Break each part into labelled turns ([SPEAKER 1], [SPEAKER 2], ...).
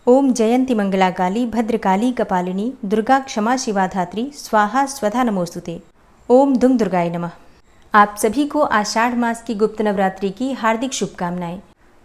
[SPEAKER 1] ओम जयंती मंगला काली भद्रकाली कपालिनी दुर्गा क्षमा शिवा धात्री स्वाहा स्वधा नमोस्तुते। ओम दुम दुर्गाय नमः। आप सभी को आषाढ़ मास की गुप्त नवरात्रि की हार्दिक शुभकामनाएं।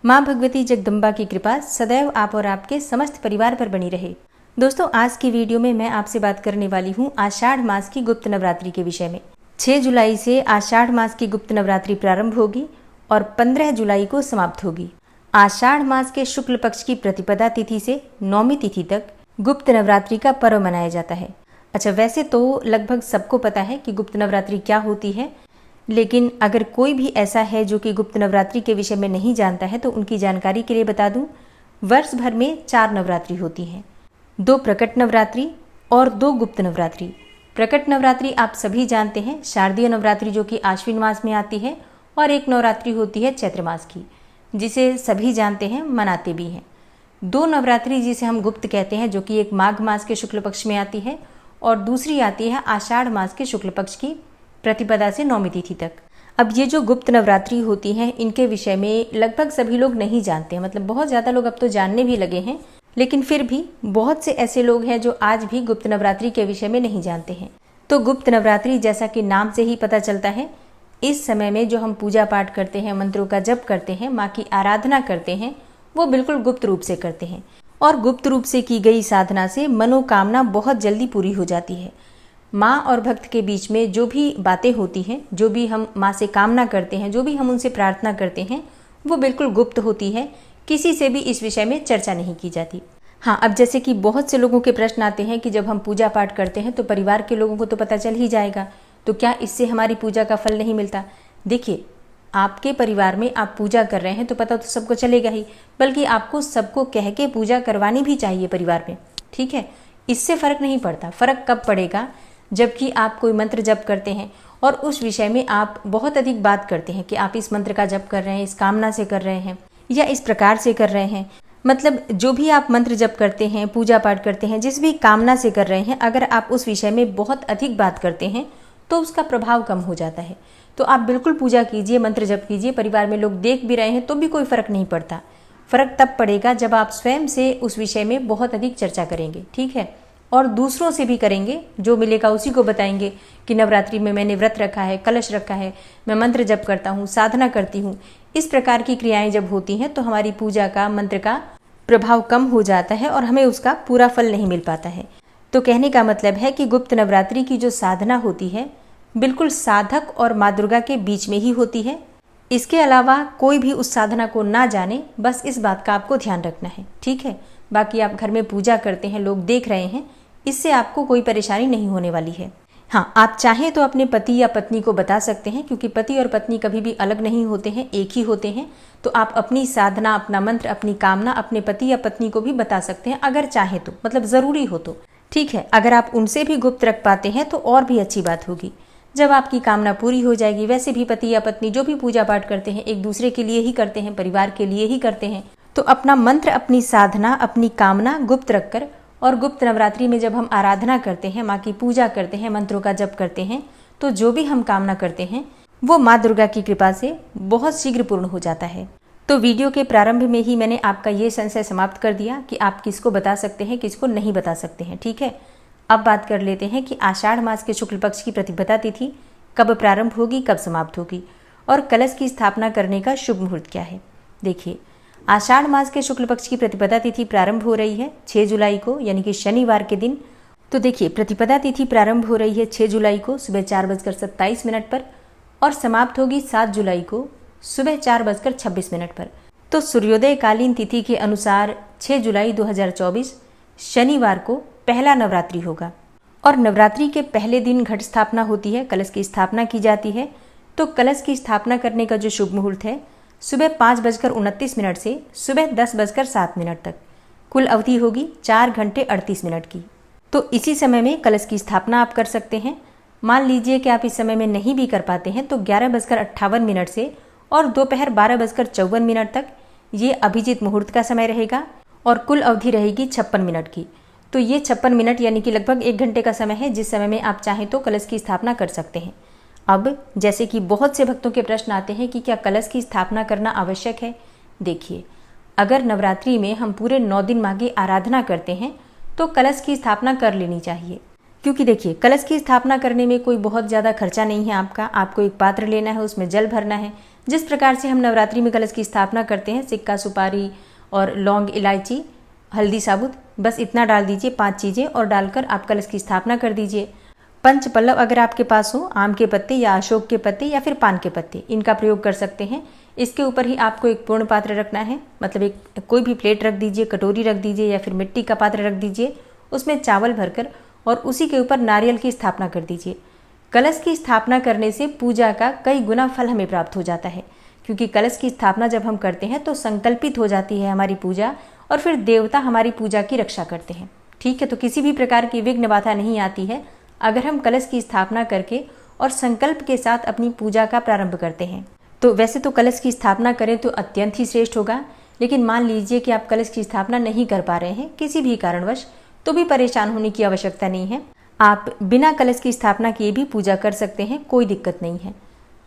[SPEAKER 1] माँ भगवती जगदम्बा की कृपा सदैव आप और आपके समस्त परिवार पर बनी रहे। दोस्तों, आज की वीडियो में मैं आपसे बात करने वाली हूँ आषाढ़ मास की गुप्त नवरात्रि के विषय में। 6 जुलाई से आषाढ़ मास की गुप्त नवरात्रि प्रारंभ होगी और 15 जुलाई को समाप्त होगी। आषाढ़ मास के शुक्ल पक्ष की प्रतिपदा तिथि से नौमी तिथि तक गुप्त नवरात्रि का पर्व मनाया जाता है। अच्छा, वैसे तो लगभग सबको पता है कि गुप्त नवरात्रि क्या होती है, लेकिन अगर कोई भी ऐसा है जो कि गुप्त नवरात्रि के विषय में नहीं जानता है तो उनकी जानकारी के लिए बता दूं, वर्ष भर में 4 नवरात्रि होती हैं, 2 प्रकट नवरात्रि और 2 गुप्त नवरात्रि। प्रकट नवरात्रि आप सभी जानते हैं, शारदीय नवरात्रि जो कि आश्विन मास में आती है, और एक नवरात्रि होती है चैत्र मास की, जिसे सभी जानते हैं, मनाते भी हैं। 2 नवरात्रि जिसे हम गुप्त कहते हैं, जो कि एक माघ मास के शुक्ल पक्ष में आती है और दूसरी आती है आषाढ़ मास के शुक्ल पक्ष की प्रतिपदा से नौमी तिथि तक। अब ये जो गुप्त नवरात्रि होती हैं, इनके विषय में लगभग सभी लोग नहीं जानते हैं, मतलब बहुत ज़्यादा लोग अब तो जानने भी लगे हैं, लेकिन फिर भी बहुत से ऐसे लोग हैं जो आज भी गुप्त नवरात्रि के विषय में नहीं जानते हैं। तो गुप्त नवरात्रि, जैसा कि नाम से ही पता चलता है, इस समय में जो हम पूजा पाठ करते हैं, मंत्रों का जप करते हैं, माँ की आराधना करते हैं, वो बिल्कुल गुप्त रूप से करते हैं। और गुप्त रूप से की गई साधना से मनोकामना बहुत जल्दी पूरी हो जाती है। माँ और भक्त के बीच में जो भी बातें होती हैं, जो भी हम माँ से कामना करते हैं, जो भी हम उनसे प्रार्थना करते हैं, वो बिल्कुल गुप्त होती है, किसी से भी इस विषय में चर्चा नहीं की जाती। हाँ, अब जैसे कि बहुत से लोगों के प्रश्न आते हैं कि जब हम पूजा पाठ करते हैं तो परिवार के लोगों को तो पता चल ही जाएगा, तो क्या इससे हमारी पूजा का फल नहीं मिलता? देखिए, आपके परिवार में आप पूजा कर रहे हैं तो पता तो सबको चलेगा ही, बल्कि आपको सबको कह के पूजा करवानी भी चाहिए परिवार में, ठीक है? इससे फ़र्क नहीं पड़ता। फ़र्क कब पड़ेगा? जबकि आप कोई मंत्र जप करते हैं और उस विषय में आप बहुत अधिक बात करते हैं कि आप इस मंत्र का जप कर रहे हैं, इस कामना से कर रहे हैं या इस प्रकार से कर रहे हैं। मतलब जो भी आप मंत्र जप करते हैं, पूजा पाठ करते हैं, जिस भी कामना से कर रहे हैं, अगर आप उस विषय में बहुत अधिक बात करते हैं तो उसका प्रभाव कम हो जाता है। तो आप बिल्कुल पूजा कीजिए, मंत्र जप कीजिए, परिवार में लोग देख भी रहे हैं तो भी कोई फ़र्क नहीं पड़ता। फ़र्क तब पड़ेगा जब आप स्वयं से उस विषय में बहुत अधिक चर्चा करेंगे, ठीक है? और दूसरों से भी करेंगे, जो मिलेगा उसी को बताएंगे कि नवरात्रि में मैंने व्रत रखा है, कलश रखा है, मैं मंत्र जप करता हूँ, साधना करती हूँ। इस प्रकार की क्रियाएं जब होती हैं तो हमारी पूजा का, मंत्र का प्रभाव कम हो जाता है और हमें उसका पूरा फल नहीं मिल पाता है। तो कहने का मतलब है कि गुप्त नवरात्रि की जो साधना होती है बिल्कुल साधक और माँ दुर्गा के बीच में ही होती है। इसके अलावा कोई भी उस साधना को ना जाने, बस इस बात का आपको ध्यान रखना है, ठीक है? बाकी आप घर में पूजा करते हैं, लोग देख रहे हैं, इससे आपको कोई परेशानी नहीं होने वाली है। हाँ, आप चाहें तो अपने पति या पत्नी को बता सकते हैं, क्योंकि पति और पत्नी कभी भी अलग नहीं होते हैं, एक ही होते हैं। तो आप अपनी साधना, अपना मंत्र, अपनी कामना अपने पति या पत्नी को भी बता सकते हैं, अगर चाहे तो, मतलब ज़रूरी हो तो, ठीक है? अगर आप उनसे भी गुप्त रख पाते हैं तो और भी अच्छी बात होगी। जब आपकी कामना पूरी हो जाएगी, वैसे भी पति या पत्नी जो भी पूजा पाठ करते हैं एक दूसरे के लिए ही करते हैं, परिवार के लिए ही करते हैं, तो अपना मंत्र, अपनी साधना, अपनी कामना गुप्त रखकर, और गुप्त नवरात्रि में जब हम आराधना करते हैं, माँ की पूजा करते हैं, मंत्रों का जप करते हैं, तो जो भी हम कामना करते हैं वो माँ दुर्गा की कृपा से बहुत शीघ्र पूर्ण हो जाता है। तो वीडियो के प्रारंभ में ही मैंने आपका ये संशय समाप्त कर दिया कि आप किसको बता सकते हैं, किसको नहीं बता सकते हैं, ठीक है? अब बात कर लेते हैं कि आषाढ़ मास के शुक्ल पक्ष की प्रतिपदा तिथि कब प्रारंभ होगी, कब समाप्त होगी, और कलश की स्थापना करने का शुभ मुहूर्त क्या है। देखिए, आषाढ़ मास के शुक्ल पक्ष की प्रतिपदा तिथि प्रारंभ हो रही है 6 जुलाई को, यानी कि शनिवार के दिन। तो देखिए, प्रतिपदा तिथि प्रारंभ हो रही है 6 जुलाई को सुबह 4:27 पर और समाप्त होगी 7 जुलाई को सुबह 4:26 पर। तो सूर्योदय कालीन तिथि के अनुसार 6 जुलाई 2024 शनिवार को पहला नवरात्रि होगा। और नवरात्रि के पहले दिन घट स्थापना होती है, कलश की स्थापना की जाती है। तो कलश की स्थापना करने का जो शुभ मुहूर्त है सुबह 5:29 से सुबह 10:07 तक, कुल अवधि होगी 4 घंटे 38 मिनट की। तो इसी समय में कलश की स्थापना आप कर सकते हैं। मान लीजिए कि आप इस समय में नहीं भी कर पाते हैं तो 11:58 से और दोपहर 12:54 तक ये अभिजीत मुहूर्त का समय रहेगा और कुल अवधि रहेगी 56 मिनट की। तो ये 56 मिनट यानी कि लगभग 1 घंटे का समय है, जिस समय में आप चाहें तो कलश की स्थापना कर सकते हैं। अब जैसे कि बहुत से भक्तों के प्रश्न आते हैं कि क्या कलश की स्थापना करना आवश्यक है? देखिए, अगर नवरात्रि में हम पूरे 9 दिन माँ की आराधना करते हैं तो कलश की स्थापना कर लेनी चाहिए। क्योंकि देखिए, कलश की स्थापना करने में कोई बहुत ज़्यादा खर्चा नहीं है आपको एक पात्र लेना है, उसमें जल भरना है। जिस प्रकार से हम नवरात्रि में कलश की स्थापना करते हैं, सिक्का, सुपारी और लौंग, इलायची, हल्दी साबुत, बस इतना डाल दीजिए, 5 चीज़ें, और डालकर आप कलश की स्थापना कर दीजिए। पंच पल्लव अगर आपके पास हो, आम के पत्ते या अशोक के पत्ते या फिर पान के पत्ते, इनका प्रयोग कर सकते हैं। इसके ऊपर ही आपको एक पूर्ण पात्र रखना है, मतलब एक कोई भी प्लेट रख दीजिए, कटोरी रख दीजिए या फिर मिट्टी का पात्र रख दीजिए, उसमें चावल भरकर और उसी के ऊपर नारियल की स्थापना कर दीजिए। कलश की स्थापना करने से पूजा का कई गुना फल हमें प्राप्त हो जाता है, क्योंकि कलश की स्थापना जब हम करते हैं तो संकल्पित हो जाती है हमारी पूजा, और फिर देवता हमारी पूजा की रक्षा करते हैं। ठीक है, तो किसी भी प्रकार की विघ्न बाधा नहीं आती है अगर हम कलश की स्थापना करके और संकल्प के साथ अपनी पूजा का प्रारंभ करते हैं। तो वैसे तो कलश की स्थापना करें तो अत्यंत ही श्रेष्ठ होगा, लेकिन मान लीजिए कि आप कलश की स्थापना नहीं कर पा रहे हैं किसी भी कारणवश, तो भी परेशान होने की आवश्यकता नहीं है। आप बिना कलश की स्थापना किए भी पूजा कर सकते हैं, कोई दिक्कत नहीं है।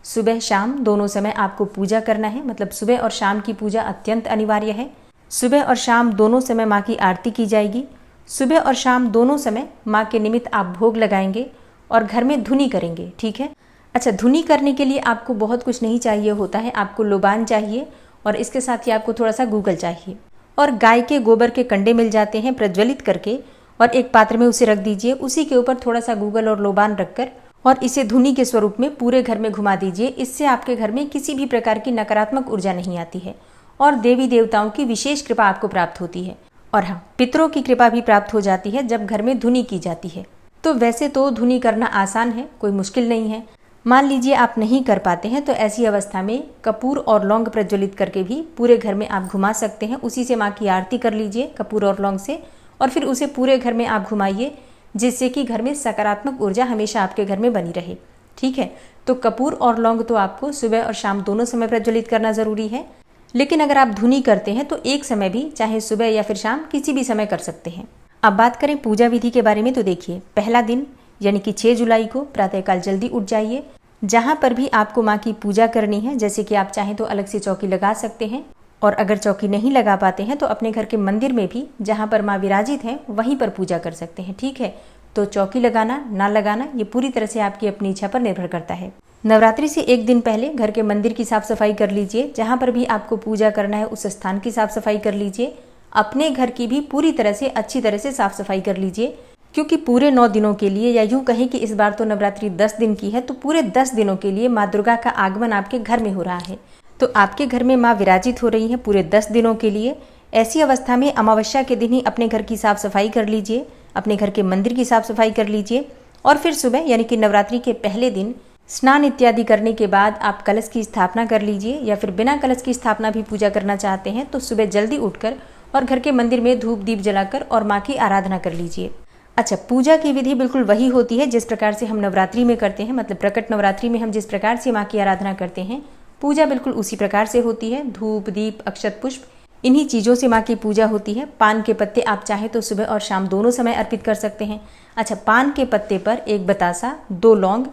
[SPEAKER 1] सुबह शाम दोनों समय आपको पूजा करना है, मतलब सुबह और शाम की पूजा अत्यंत अनिवार्य है। सुबह और शाम दोनों समय माँ की आरती की जाएगी। सुबह और शाम दोनों समय माँ के निमित्त आप भोग लगाएंगे और घर में धुनी करेंगे। ठीक है। अच्छा, धुनी करने के लिए आपको बहुत कुछ नहीं चाहिए होता है, आपको लोबान चाहिए और इसके साथ ही आपको थोड़ा सा गूगल चाहिए, और गाय के गोबर के कंडे मिल जाते हैं प्रज्वलित करके, और एक पात्र में उसे रख दीजिए। उसी के ऊपर थोड़ा सा गूगल और लोबान रखकर और इसे धुनी के स्वरूप में पूरे घर में घुमा दीजिए। इससे आपके घर में किसी भी प्रकार की नकारात्मक ऊर्जा नहीं आती है और देवी देवताओं की विशेष कृपा आपको प्राप्त होती है। और हाँ, पितरों की कृपा भी प्राप्त हो जाती है जब घर में धुनी की जाती है। तो वैसे तो धुनी करना आसान है, कोई मुश्किल नहीं है। मान लीजिए आप नहीं कर पाते हैं, तो ऐसी अवस्था में कपूर और लौंग प्रज्वलित करके भी पूरे घर में आप घुमा सकते हैं। उसी से माँ की आरती कर लीजिए कपूर और लौंग से, और फिर उसे पूरे घर में आप घुमाइए, जिससे कि घर में सकारात्मक ऊर्जा हमेशा आपके घर में बनी रहे। ठीक है, तो कपूर और लौंग तो आपको सुबह और शाम दोनों समय प्रज्वलित करना जरूरी है, लेकिन अगर आप धुनी करते हैं तो एक समय भी, चाहे सुबह या फिर शाम, किसी भी समय कर सकते हैं। अब बात करें पूजा विधि के बारे में, तो देखिए, पहला दिन यानी कि 6 जुलाई को प्रातःकाल जल्दी उठ जाइए। जहाँ पर भी आपको माँ की पूजा करनी है, जैसे कि आप चाहें तो अलग से चौकी लगा सकते हैं, और अगर चौकी नहीं लगा पाते हैं तो अपने घर के मंदिर में भी जहाँ पर माँ विराजित हैं वहीं पर पूजा कर सकते हैं। ठीक है, तो चौकी लगाना ना लगाना ये पूरी तरह से आपकी अपनी इच्छा पर निर्भर करता है। नवरात्रि से एक दिन पहले घर के मंदिर की साफ सफाई कर लीजिए। जहाँ पर भी आपको पूजा करना है उस स्थान की साफ सफाई कर लीजिए। अपने घर की भी पूरी तरह से अच्छी तरह से साफ सफाई कर लीजिए, क्योंकि पूरे 9 दिनों के लिए, या यूँ कहें कि इस बार तो नवरात्रि 10 दिन की है, तो पूरे 10 दिनों के लिए माँ दुर्गा का आगमन आपके घर में हो रहा है। तो आपके घर में माँ विराजित हो रही हैं पूरे 10 दिनों के लिए। ऐसी अवस्था में अमावस्या के दिन ही अपने घर की साफ सफाई कर लीजिए, अपने घर के मंदिर की साफ सफाई कर लीजिए, और फिर सुबह यानी कि नवरात्रि के पहले दिन स्नान इत्यादि करने के बाद आप कलश की स्थापना कर लीजिए, या फिर बिना कलश की स्थापना भी पूजा करना चाहते हैं तो सुबह जल्दी उठकर और घर के मंदिर में धूप दीप जलाकर और माँ की आराधना कर लीजिए। अच्छा, पूजा की विधि बिल्कुल वही होती है जिस प्रकार से हम नवरात्रि में करते हैं, मतलब प्रकट नवरात्रि में हम जिस प्रकार से माँ की आराधना करते हैं, पूजा बिल्कुल उसी प्रकार से होती है। धूप दीप अक्षत पुष्प, इन्हीं चीज़ों से माँ की पूजा होती है। पान के पत्ते आप चाहें तो सुबह और शाम दोनों समय अर्पित कर सकते हैं। अच्छा, पान के पत्ते पर 1 बतासा, 2 लौंग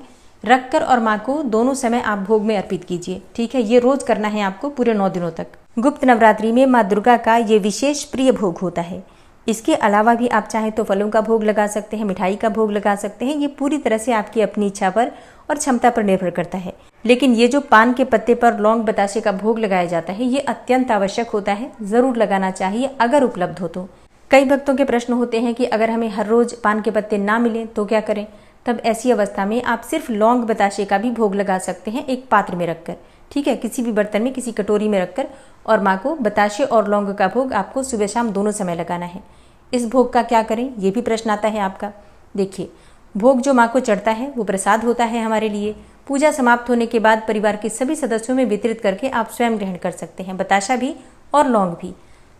[SPEAKER 1] रखकर और माँ को दोनों समय आप भोग में अर्पित कीजिए। ठीक है, ये रोज करना है आपको पूरे 9 दिनों तक। गुप्त नवरात्रि में माँ दुर्गा का ये विशेष प्रिय भोग होता है। इसके अलावा भी आप चाहें तो फलों का भोग लगा सकते हैं, मिठाई का भोग लगा सकते हैं। ये पूरी तरह से आपकी अपनी इच्छा पर और क्षमता पर निर्भर करता है। लेकिन ये जो पान के पत्ते पर लौंग बताशे का भोग लगाया जाता है, ये अत्यंत आवश्यक होता है, जरूर लगाना चाहिए अगर उपलब्ध हो तो। कई भक्तों के प्रश्न होते हैं कि अगर हमें हर रोज पान के पत्ते ना मिले तो क्या करें। तब ऐसी अवस्था में आप सिर्फ लौंग बताशे का भी भोग लगा सकते हैं, एक पात्र में रखकर। ठीक है, किसी भी बर्तन में, किसी कटोरी में रखकर, और माँ को बताशे और लौंग का भोग आपको सुबह शाम दोनों समय लगाना है। इस भोग का क्या करें, ये भी प्रश्न आता है आपका। देखिए, भोग जो माँ को चढ़ता है वो प्रसाद होता है हमारे लिए। पूजा समाप्त होने के बाद परिवार के सभी सदस्यों में वितरित करके आप स्वयं ग्रहण कर सकते हैं, बताशा भी और लौंग भी।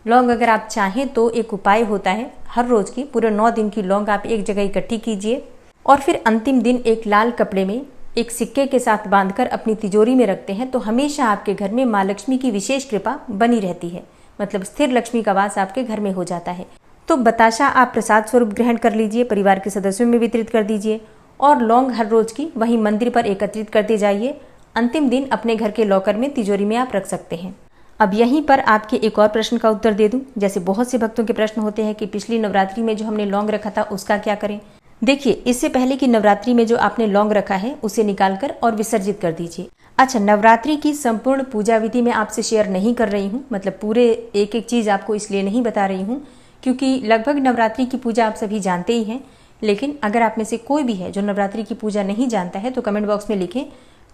[SPEAKER 1] लौंग अगर आप चाहें तो एक उपाय होता है, हर रोज की पूरे 9 दिन की लौंग आप एक जगह इकट्ठी कीजिए और फिर अंतिम दिन एक लाल कपड़े में एक सिक्के के साथ बांधकर अपनी तिजोरी में रखते हैं, तो हमेशा आपके घर में माँ लक्ष्मी की विशेष कृपा बनी रहती है। मतलब स्थिर लक्ष्मी का वास आपके घर में हो जाता है। तो बताशा आप प्रसाद स्वरूप ग्रहण कर लीजिए, परिवार के सदस्यों में वितरित कर दीजिए, और लौंग हर रोज की वहीं मंदिर पर एकत्रित करते जाइए। अंतिम दिन अपने घर के लॉकर में, तिजोरी में आप रख सकते हैं। अब यहीं पर आपके एक और प्रश्न का उत्तर दे दूं। जैसे बहुत से भक्तों के प्रश्न होते हैं कि पिछली नवरात्रि में जो हमने लौंग रखा था उसका क्या करें। देखिए, इससे पहले कि नवरात्रि में जो आपने लौंग रखा है उसे निकालकर और विसर्जित कर दीजिए। अच्छा, नवरात्रि की संपूर्ण पूजा विधि मैं आपसे शेयर नहीं कर रही हूँ, मतलब पूरे एक एक चीज़ आपको इसलिए नहीं बता रही हूँ क्योंकि लगभग नवरात्रि की पूजा आप सभी जानते ही हैं। लेकिन अगर आप में से कोई भी है जो नवरात्रि की पूजा नहीं जानता है तो कमेंट बॉक्स में लिखें,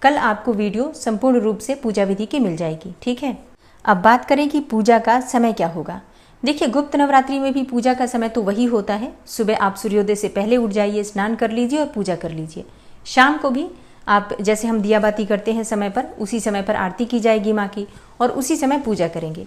[SPEAKER 1] कल आपको वीडियो संपूर्ण रूप से पूजा विधि की मिल जाएगी। ठीक है, अब बात करें कि पूजा का समय क्या होगा। देखिए, गुप्त नवरात्रि में भी पूजा का समय तो वही होता है। सुबह आप सूर्योदय से पहले उठ जाइए, स्नान कर लीजिए और पूजा कर लीजिए। शाम को भी आप जैसे हम दिया बाती करते हैं समय पर, उसी समय पर आरती की जाएगी माँ की और उसी समय पूजा करेंगे।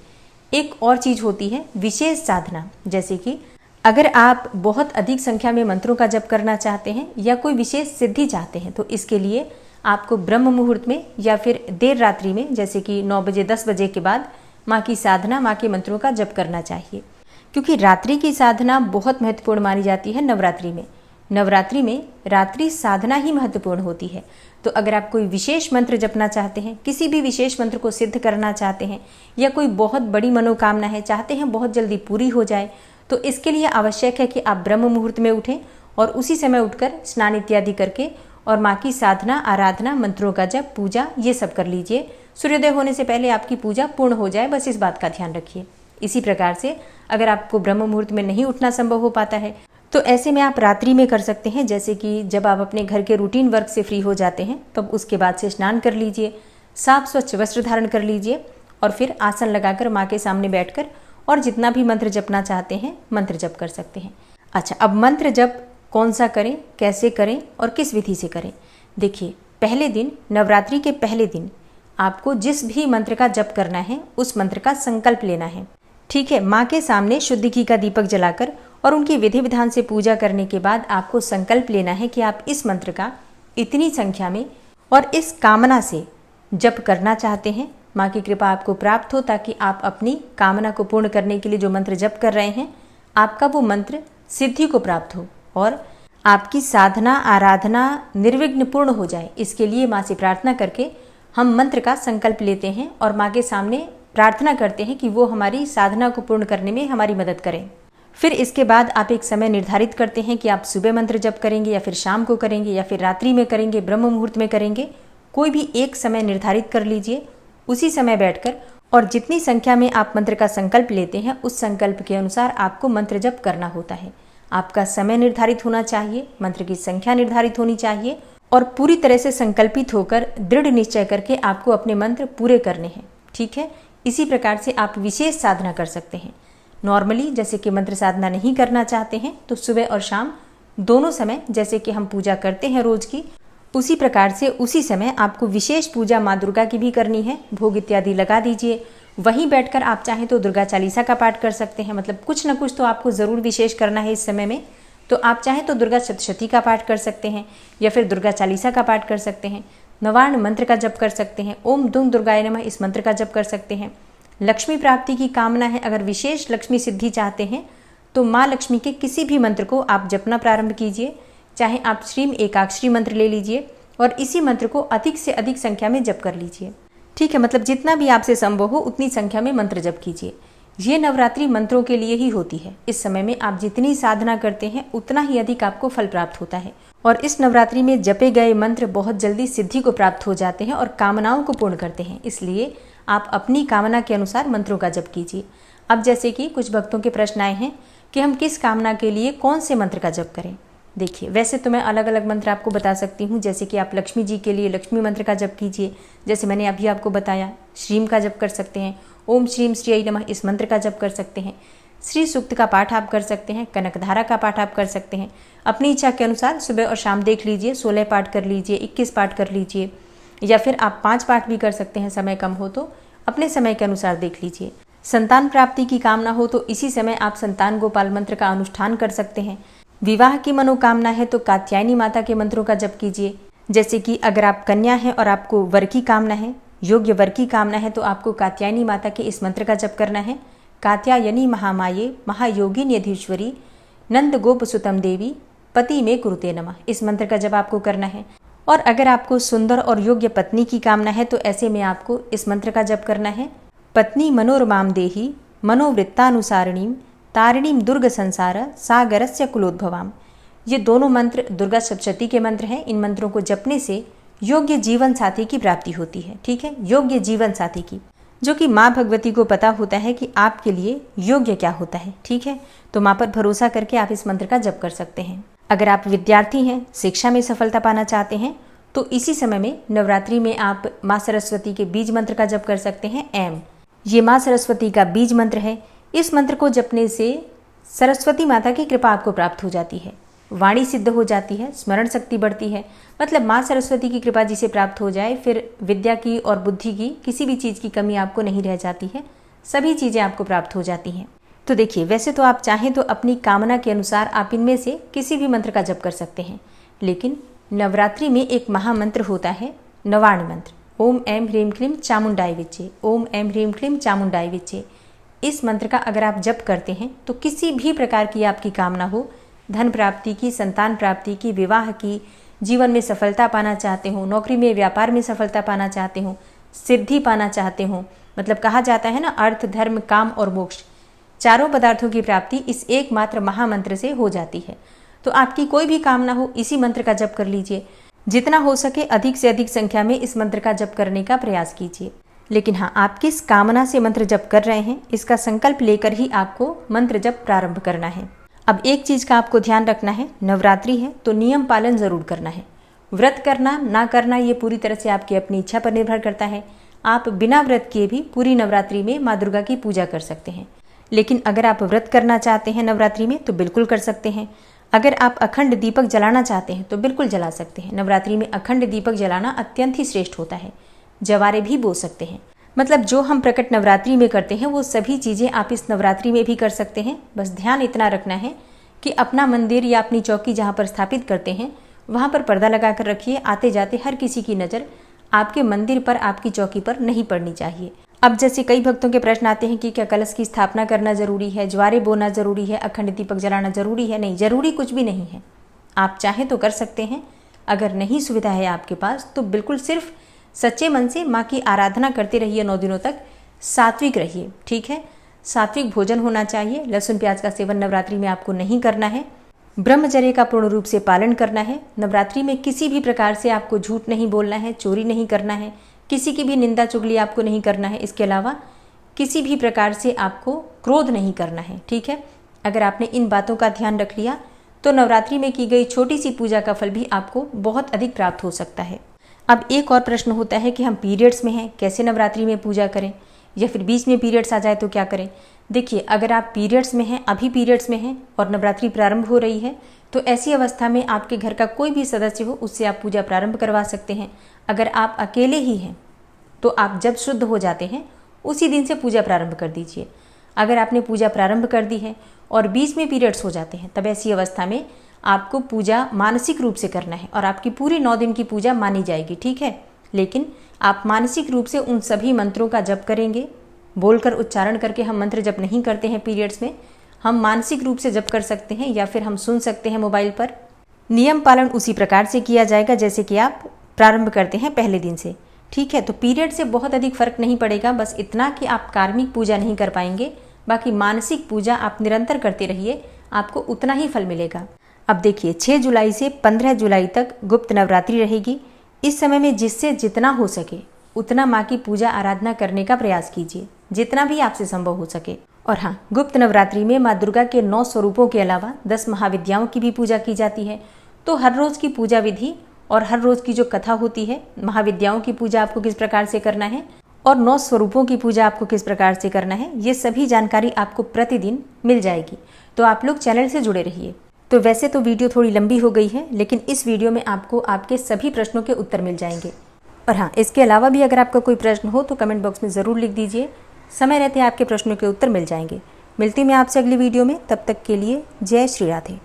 [SPEAKER 1] एक और चीज़ होती है विशेष साधना, जैसे कि अगर आप बहुत अधिक संख्या में मंत्रों का जप करना चाहते हैं या कोई विशेष सिद्धि चाहते हैं तो इसके लिए आपको ब्रह्म मुहूर्त में या फिर देर रात्रि में, जैसे कि 9 बजे 10 बजे के बाद माँ की साधना, माँ के मंत्रों का जप करना चाहिए। क्योंकि रात्रि की साधना बहुत महत्वपूर्ण मानी जाती है नवरात्रि में। नवरात्रि में रात्रि साधना ही महत्वपूर्ण होती है। तो अगर आप कोई विशेष मंत्र जपना चाहते हैं, किसी भी विशेष मंत्र को सिद्ध करना चाहते हैं या कोई बहुत बड़ी मनोकामना है, चाहते हैं बहुत जल्दी पूरी हो जाए, तो इसके लिए आवश्यक है कि आप ब्रह्म मुहूर्त में उठें और उसी समय उठकर स्नान इत्यादि करके और माँ की साधना, आराधना, मंत्रों का जप, पूजा ये सब कर लीजिए। सूर्योदय होने से पहले आपकी पूजा पूर्ण हो जाए, बस इस बात का ध्यान रखिए। इसी प्रकार से अगर आपको ब्रह्म मुहूर्त में नहीं उठना संभव हो पाता है तो ऐसे में आप रात्रि में कर सकते हैं। जैसे कि जब आप अपने घर के रूटीन वर्क से फ्री हो जाते हैं तब उसके बाद से स्नान कर लीजिए, साफ स्वच्छ वस्त्र धारण कर लीजिए और फिर आसन लगाकर माँ के सामने बैठकर और जितना भी मंत्र जपना चाहते हैं मंत्र जप कर सकते हैं। अच्छा, अब मंत्र जप कौन सा करें, कैसे करें और किस विधि से करें। देखिए, पहले दिन, नवरात्रि के पहले दिन आपको जिस भी मंत्र का जप करना है उस मंत्र का संकल्प लेना है। ठीक है, माँ के सामने शुद्ध घी का दीपक जलाकर और उनकी विधि विधान से पूजा करने के बाद आपको संकल्प लेना है कि आप इस मंत्र का इतनी संख्या में और इस कामना से जप करना चाहते हैं। माँ की कृपा आपको प्राप्त हो ताकि आप अपनी कामना को पूर्ण करने के लिए जो मंत्र जप कर रहे हैं आपका वो मंत्र सिद्धि को प्राप्त हो और आपकी साधना, आराधना निर्विघ्न पूर्ण हो जाए। इसके लिए माँ से प्रार्थना करके हम मंत्र का संकल्प लेते हैं और माँ के सामने प्रार्थना करते हैं कि वो हमारी साधना को पूर्ण करने में हमारी मदद करें। फिर इसके बाद आप एक समय निर्धारित करते हैं कि आप सुबह मंत्र जप करेंगे या फिर शाम को करेंगे या फिर रात्रि में करेंगे, ब्रह्म मुहूर्त में करेंगे। कोई भी एक समय निर्धारित कर लीजिए, उसी समय बैठकर और जितनी संख्या में आप मंत्र का संकल्प लेते हैं उस संकल्प के अनुसार आपको मंत्र जप करना होता है। आपका समय निर्धारित होना चाहिए, मंत्र की संख्या निर्धारित होनी चाहिए और पूरी तरह से संकल्पित होकर दृढ़ निश्चय करके आपको अपने मंत्र पूरे करने हैं। ठीक है, इसी प्रकार से आप विशेष साधना कर सकते हैं। नॉर्मली जैसे कि मंत्र साधना नहीं करना चाहते हैं तो सुबह और शाम दोनों समय जैसे कि हम पूजा करते हैं रोज की, उसी प्रकार से उसी समय आपको विशेष पूजा माँ दुर्गा की भी करनी है। भोग इत्यादि लगा दीजिए। वहीं बैठकर आप चाहें तो दुर्गा चालीसा का पाठ कर सकते हैं, मतलब कुछ न कुछ तो आपको ज़रूर विशेष करना है इस समय में। तो आप चाहें तो दुर्गा सप्तशती का पाठ कर सकते हैं या फिर दुर्गा चालीसा का पाठ कर सकते हैं। नवार्ण मंत्र का जप कर सकते हैं। ओम दुंग दुर्गाय नमः इस मंत्र का जप कर सकते हैं। लक्ष्मी प्राप्ति की कामना है, अगर विशेष लक्ष्मी सिद्धि चाहते हैं तो माँ लक्ष्मी के किसी भी मंत्र को आप जपना प्रारंभ कीजिए। चाहे आप श्रीम एकाक्षरी मंत्र ले लीजिए और इसी मंत्र को अधिक से अधिक संख्या में जप कर लीजिए। ठीक है, मतलब जितना भी आपसे संभव हो उतनी संख्या में मंत्र जप कीजिए। ये नवरात्रि मंत्रों के लिए ही होती है। इस समय में आप जितनी साधना करते हैं उतना ही अधिक आपको फल प्राप्त होता है और इस नवरात्रि में जपे गए मंत्र बहुत जल्दी सिद्धि को प्राप्त हो जाते हैं और कामनाओं को पूर्ण करते हैं। इसलिए आप अपनी कामना के अनुसार मंत्रों का जप कीजिए। अब जैसे कि कुछ भक्तों के प्रश्न आए हैं कि हम किस कामना के लिए कौन से मंत्र का जप करें। देखिए, वैसे तो मैं अलग अलग मंत्र आपको बता सकती हूँ। जैसे कि आप लक्ष्मी जी के लिए लक्ष्मी मंत्र का जप कीजिए, जैसे मैंने अभी आपको बताया। श्रीम का जप कर सकते हैं, ओम श्रीम श्री नमः इस मंत्र का जप कर सकते हैं। श्री सूक्त का पाठ आप कर सकते हैं, कनकधारा का पाठ आप कर सकते हैं। अपनी इच्छा के अनुसार सुबह और शाम देख लीजिए, 16 पाठ कर लीजिए, 21 पाठ कर लीजिए या फिर आप 5 पाठ भी कर सकते हैं। समय कम हो तो अपने समय के अनुसार देख लीजिए। संतान प्राप्ति की कामना हो तो इसी समय आप संतान गोपाल मंत्र का अनुष्ठान कर सकते हैं। विवाह की मनोकामना है तो कात्यायनी माता के मंत्रों का जप कीजिए। जैसे कि अगर आप कन्या हैं और आपको वर की कामना है, योग्य वर की कामना है, तो आपको कात्यायनी माता के इस मंत्र का जप करना है। कात्यायनी महामाये महायोगिनी यधीश्वरी नंद गोप सुतम देवी पति में कुरुते नमः इस मंत्र का जप आपको करना है। और अगर आपको सुंदर और योग्य पत्नी की कामना है तो ऐसे में आपको इस मंत्र का जप करना है। पत्नी मनोरमां देहि मनोवृत्तानुसारिणीं तारिणीं दुर्ग संसार सागरस्य कुलोद्भवाम। ये दोनों मंत्र दुर्गा सप्तशती के मंत्र हैं। इन मंत्रों को जपने से योग्य जीवन साथी की प्राप्ति होती है। ठीक है, योग्य जीवन साथी की, जो कि माँ भगवती को पता होता है कि आपके लिए योग्य क्या होता है। ठीक है, तो माँ पर भरोसा करके आप इस मंत्र का जप कर सकते हैं। अगर आप विद्यार्थी हैं, शिक्षा में सफलता पाना चाहते हैं, तो इसी समय में नवरात्रि में आप माँ सरस्वती के बीज मंत्र का जप कर सकते हैं। एम, ये माँ सरस्वती का बीज मंत्र है। इस मंत्र को जपने से सरस्वती माता की कृपा आपको प्राप्त हो जाती है, वाणी सिद्ध हो जाती है, स्मरण शक्ति बढ़ती है। मतलब माँ सरस्वती की कृपा जिसे प्राप्त हो जाए, फिर विद्या की और बुद्धि की किसी भी चीज़ की कमी आपको नहीं रह जाती है, सभी चीज़ें आपको प्राप्त हो जाती हैं। तो देखिए, वैसे तो आप चाहें तो अपनी कामना के अनुसार आप इनमें से किसी भी मंत्र का जप कर सकते हैं, लेकिन नवरात्रि में एक महामंत्र होता है, नवार्ण मंत्र, ओम ऐं ह्रीं क्लीं चामुंडाय विच्चे, ओम ऐं ह्रीं क्लीं चामुंडाय विच्चे। इस मंत्र का अगर आप जप करते हैं तो किसी भी प्रकार की आपकी कामना हो, धन प्राप्ति की, संतान प्राप्ति की, विवाह की, जीवन में सफलता पाना चाहते हो, नौकरी में व्यापार में सफलता पाना चाहते हो, सिद्धि पाना चाहते हो, मतलब कहा जाता है ना, अर्थ धर्म काम और मोक्ष, चारों पदार्थों की प्राप्ति इस एकमात्र महामंत्र से हो जाती है। तो आपकी कोई भी कामना हो, इसी मंत्र का जप कर लीजिए। जितना हो सके अधिक से अधिक संख्या में इस मंत्र का जप करने का प्रयास कीजिए। लेकिन हाँ, आप किस कामना से मंत्र जप कर रहे हैं, इसका संकल्प लेकर ही आपको मंत्र जप प्रारंभ करना है। अब एक चीज़ का आपको ध्यान रखना है, नवरात्रि है तो नियम पालन जरूर करना है। व्रत करना ना करना ये पूरी तरह से आपकी अपनी इच्छा पर निर्भर करता है। आप बिना व्रत किए भी पूरी नवरात्रि में माँ दुर्गा की पूजा कर सकते हैं। लेकिन अगर आप व्रत करना चाहते हैं नवरात्रि में तो बिल्कुल कर सकते हैं। अगर आप अखंड दीपक जलाना चाहते हैं तो बिल्कुल जला सकते हैं। नवरात्रि में अखंड दीपक जलाना अत्यंत ही श्रेष्ठ होता है। जवारे भी बो सकते हैं। मतलब जो हम प्रकट नवरात्रि में करते हैं वो सभी चीज़ें आप इस नवरात्रि में भी कर सकते हैं। बस ध्यान इतना रखना है कि अपना मंदिर या अपनी चौकी जहाँ पर स्थापित करते हैं वहाँ पर पर्दा लगा कर रखिए। आते जाते हर किसी की नज़र आपके मंदिर पर, आपकी चौकी पर नहीं पड़नी चाहिए। अब जैसे कई भक्तों के प्रश्न आते हैं कि क्या कलश की स्थापना करना जरूरी है, ज्वारे बोना जरूरी है, अखंड दीपक जलाना जरूरी है? नहीं, जरूरी कुछ भी नहीं है। आप चाहें तो कर सकते हैं। अगर नहीं सुविधा है आपके पास तो बिल्कुल सिर्फ सच्चे मन से माँ की आराधना करते रहिए। 9 दिनों तक सात्विक रहिए। ठीक है, सात्विक भोजन होना चाहिए। लहसुन प्याज का सेवन नवरात्रि में आपको नहीं करना है। ब्रह्मचर्य का पूर्ण रूप से पालन करना है। नवरात्रि में किसी भी प्रकार से आपको झूठ नहीं बोलना है, चोरी नहीं करना है, किसी की भी निंदा चुगली आपको नहीं करना है। इसके अलावा किसी भी प्रकार से आपको क्रोध नहीं करना है। ठीक है, अगर आपने इन बातों का ध्यान रख लिया तो नवरात्रि में की गई छोटी सी पूजा का फल भी आपको बहुत अधिक प्राप्त हो सकता है। अब एक और प्रश्न होता है कि हम पीरियड्स में हैं, कैसे नवरात्रि में पूजा करें, या फिर बीच में पीरियड्स आ जाए तो क्या करें। देखिए, अगर आप पीरियड्स में हैं, अभी पीरियड्स में हैं और नवरात्रि प्रारंभ हो रही है तो ऐसी अवस्था में आपके घर का कोई भी सदस्य हो उससे आप पूजा प्रारंभ करवा सकते हैं। अगर आप अकेले ही हैं तो आप जब शुद्ध हो जाते हैं उसी दिन से पूजा प्रारंभ कर दीजिए। अगर आपने पूजा प्रारंभ कर दी है और बीच में पीरियड्स हो जाते हैं तब ऐसी अवस्था में आपको पूजा मानसिक रूप से करना है और आपकी पूरी 9 दिन की पूजा मानी जाएगी। ठीक है, लेकिन आप मानसिक रूप से उन सभी मंत्रों का जप करेंगे। बोलकर उच्चारण करके हम मंत्र जप नहीं करते हैं पीरियड्स में, हम मानसिक रूप से जप कर सकते हैं या फिर हम सुन सकते हैं मोबाइल पर। नियम पालन उसी प्रकार से किया जाएगा जैसे कि आप प्रारंभ करते हैं पहले दिन से। ठीक है, तो पीरियड से बहुत अधिक फर्क नहीं पड़ेगा। बस इतना कि आप कार्मिक पूजा नहीं कर पाएंगे, बाकी मानसिक पूजा आप निरंतर करते रहिए, आपको उतना ही फल मिलेगा। अब देखिए, 6 जुलाई से 15 जुलाई तक गुप्त नवरात्रि रहेगी। इस समय में जिससे जितना हो सके उतना माँ की पूजा आराधना करने का प्रयास कीजिए, जितना भी आपसे संभव हो सके। और हाँ, गुप्त नवरात्रि में माँ दुर्गा के 9 स्वरूपों के अलावा 10 महाविद्याओं की भी पूजा की जाती है। तो हर रोज की पूजा विधि और हर रोज की जो कथा होती है, महाविद्याओं की पूजा आपको किस प्रकार से करना है और 9 स्वरूपों की पूजा आपको किस प्रकार से करना है, ये सभी जानकारी आपको प्रतिदिन मिल जाएगी। तो आप लोग चैनल से जुड़े रहिए। तो वैसे तो वीडियो थोड़ी लंबी हो गई है, लेकिन इस वीडियो में आपको आपके सभी प्रश्नों के उत्तर मिल जाएंगे। और हाँ, इसके अलावा भी अगर आपका कोई प्रश्न हो तो कमेंट बॉक्स में ज़रूर लिख दीजिए। समय रहते आपके प्रश्नों के उत्तर मिल जाएंगे। मिलती मैं आपसे अगली वीडियो में, तब तक के लिए जय श्री राधे।